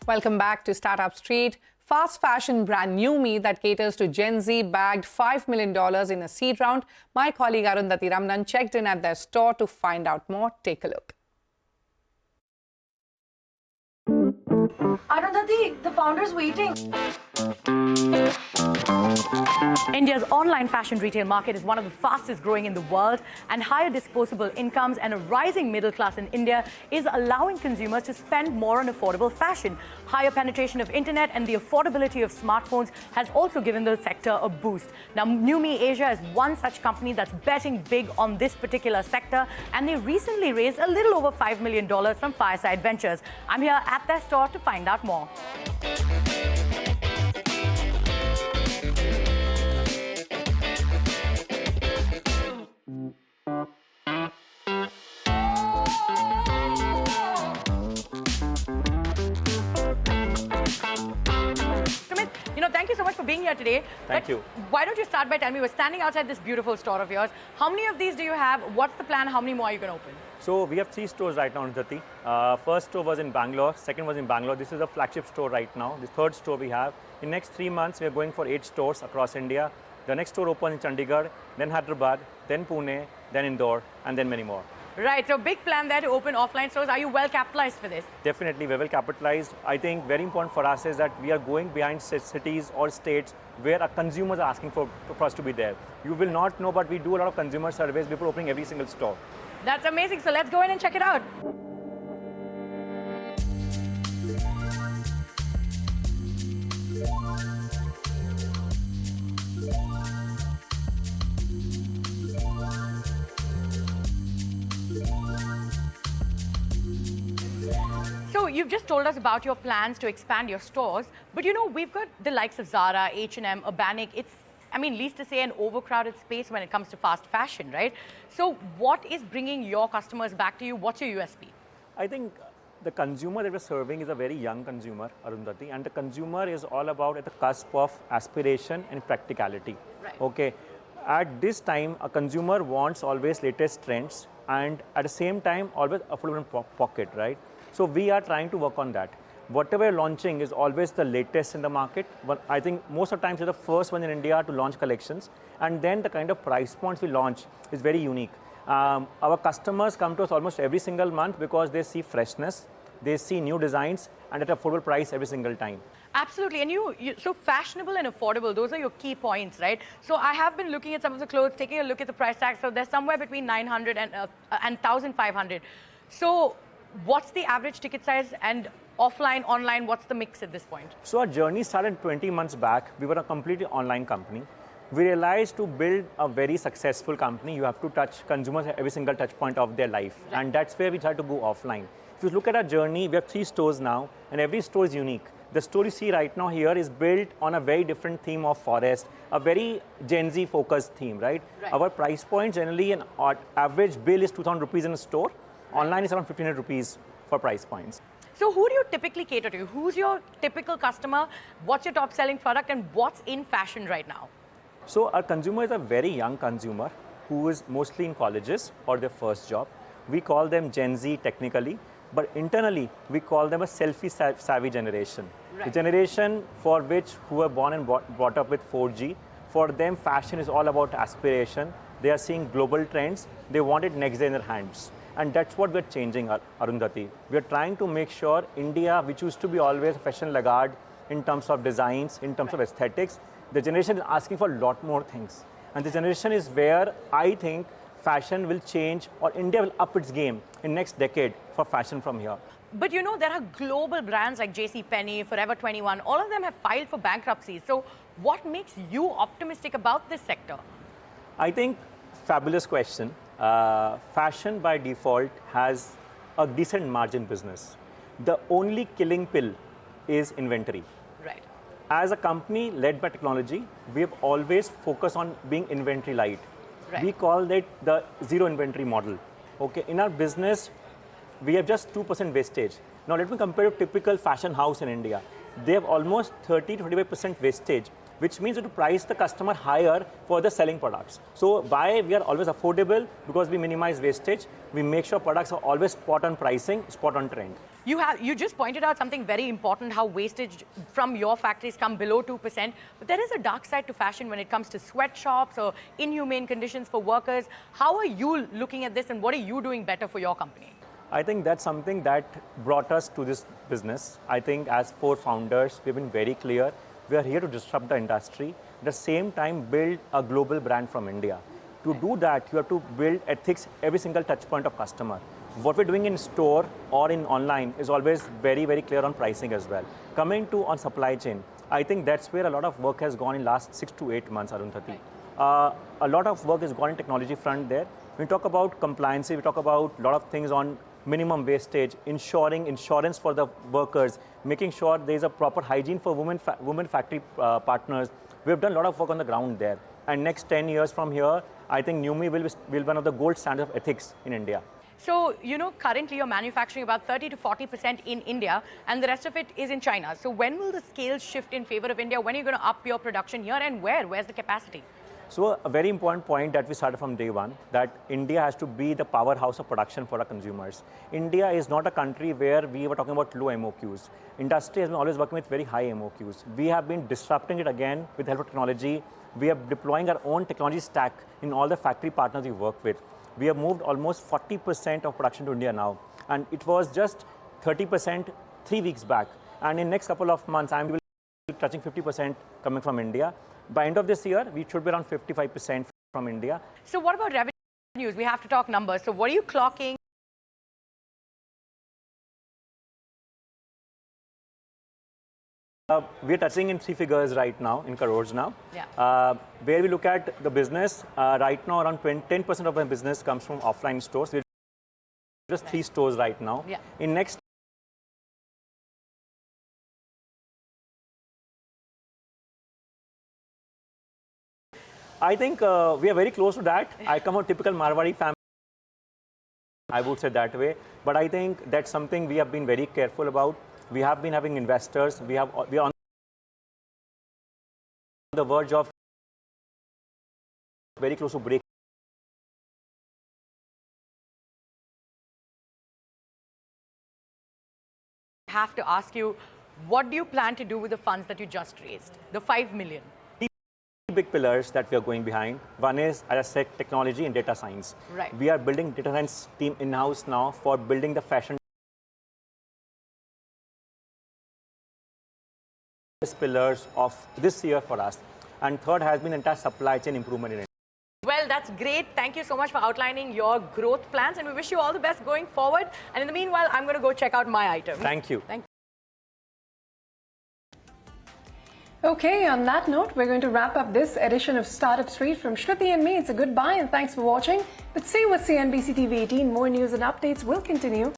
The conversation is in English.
Welcome back to Startup Street. Fast fashion brand Newme that caters to Gen Z bagged $5 million in a seed round. My colleague Arundathi Ram checked in at their store to find out more. Take a look. Arundathi, the founder's waiting. India's online fashion retail market is one of the fastest growing in the world, and higher disposable incomes and a rising middle class in India is allowing consumers to spend more on affordable fashion. Higher penetration of internet and the affordability of smartphones has also given the sector a boost. Now, Numi Asia is one such company that's betting big on this particular sector, and they recently raised a little over $5 million from Fireside Ventures. I'm here at their store to find out more. Thank you so much for being here today. Thank you. Why don't you start by telling me, we're standing outside this beautiful store of yours. How many of these do you have? What's the plan? How many more are you going to open? So we have 3 stores right now in Arundathi. First store was in Bangalore, second was in Bangalore. This is a flagship store right now. The third store we have. In next 3 months, we are going for 8 stores across India. The next store opens in Chandigarh, then Hyderabad, then Pune, then Indore, and then many more. Right, so big plan there to open offline stores. Are you well capitalized for this? Definitely, we're well capitalized. I think very important for us is that we are going behind cities or states where our consumers are asking for us to be there. You will not know, but we do a lot of consumer surveys before opening every single store. That's amazing. So let's go in and check it out. So you've just told us about your plans to expand your stores, but you know, we've got the likes of Zara, H&M, Urbanic. It's, least to say, an overcrowded space when it comes to fast fashion, right? So what is bringing your customers back to you? What's your USP? I think the consumer that we're serving is a very young consumer, Arundathi, and the consumer is all about at the cusp of aspiration and practicality. Right. Okay. At this time, a consumer wants always latest trends and at the same time, always affordable in pocket, right? So we are trying to work on that. Whatever we're launching is always the latest in the market. But I think most of the times we're the first one in India to launch collections. And then the kind of price points we launch is very unique. Our customers come to us almost every single month because they see freshness, they see new designs, and at an affordable price every single time. Absolutely, and so fashionable and affordable, those are your key points, right? So I have been looking at some of the clothes, taking a look at the price tags, so they're somewhere between 900 and 1,500. So what's the average ticket size, and offline, online, what's the mix at this point? So our journey started 20 months back. We were a completely online company. We realized to build a very successful company, you have to touch consumers at every single touch point of their life. Right. And that's where we tried to go offline. If you look at our journey, we have 3 stores now, and every store is unique. The store you see right now here is built on a very different theme of forest, a very Gen Z focused theme, right? Our price point, generally an average bill is 2,000 rupees in a store. Right. Online is around 1,500 rupees for price points. So who do you typically cater to? Who's your typical customer? What's your top selling product, and what's in fashion right now? So our consumer is a very young consumer who is mostly in colleges or their first job. We call them Gen Z technically, but internally we call them a selfie-savvy generation. Right. The generation for which who were born and brought up with 4G, for them fashion is all about aspiration. They are seeing global trends. They want it next day in their hands. And that's what we're changing, Arundathi. We're trying to make sure India, which used to be always fashion laggard in terms of designs, in terms of aesthetics, the generation is asking for a lot more things. And the generation is where I think fashion will change, or India will up its game in next decade for fashion from here. But you know, there are global brands like JCPenney, Forever 21, all of them have filed for bankruptcy. So what makes you optimistic about this sector? I think, fabulous question. Fashion by default has a decent margin business. The only killing pill is inventory. Right. As a company led by technology, we have always focused on being inventory light. Right. We call that the zero inventory model. Okay, in our business, we have just 2% wastage. Now let me compare to typical fashion house in India. They have almost 30-25% wastage, which means to price the customer higher for the selling products. So why we are always affordable? Because we minimize wastage. We make sure products are always spot on pricing, spot on trend. You just pointed out something very important, how wastage from your factories come below 2%. But there is a dark side to fashion when it comes to sweatshops or inhumane conditions for workers. How are you looking at this and what are you doing better for your company? I think that's something that brought us to this business. I think as 4 founders, we've been very clear. We are here to disrupt the industry. At the same time, build a global brand from India. To do that, you have to build ethics every single touch point of customer. What we're doing in store or in online is always very, very clear on pricing as well. Coming to on supply chain, I think that's where a lot of work has gone in last 6 to 8 months, Arundathi. A lot of work has gone in technology front there. We talk about compliance, we talk about a lot of things on minimum wastage, ensuring insurance for the workers, making sure there's a proper hygiene for women factory partners. We've done a lot of work on the ground there. And next 10 years from here, I think Numi will be one of the gold standards of ethics in India. So, currently you're manufacturing about 30 to 40% in India and the rest of it is in China. So when will the scale shift in favor of India? When are you going to up your production here and where? Where's the capacity? So a very important point that we started from day one, that India has to be the powerhouse of production for our consumers. India is not a country where we were talking about low MOQs. Industry has been always working with very high MOQs. We have been disrupting it again with the help of technology. We are deploying our own technology stack in all the factory partners we work with. We have moved almost 40% of production to India now. And it was just 30% 3 weeks back. And in next couple of months, I'm touching 50% coming from India. By end of this year, we should be around 55% from India. So what about revenues? We have to talk numbers. So what are you clocking? We're touching in 3 figures right now, in crores now. Yeah. Where we look at the business, right now around 10% of our business comes from offline stores. We're just 3 stores right now. Yeah. In next I think we are very close to that. I come from a typical Marwari family, I would say that way. But I think that's something we have been very careful about. We have been having investors. We are on the verge of very close to break. I have to ask you, what do you plan to do with the funds that you just raised? The 5 million. Big pillars that we are going behind. One is, as I said, technology and data science. Right. We are building data science team in-house now for building the fashion pillars of this year for us. And third has been entire supply chain improvement in India. Well, that's great. Thank you so much for outlining your growth plans and we wish you all the best going forward. And in the meanwhile, I'm going to go check out my items. Thank you. Thank you. Okay, on that note, we're going to wrap up this edition of Startup Street. From Shruti and me, it's a goodbye and thanks for watching. But stay with CNBC TV18. More news and updates will continue.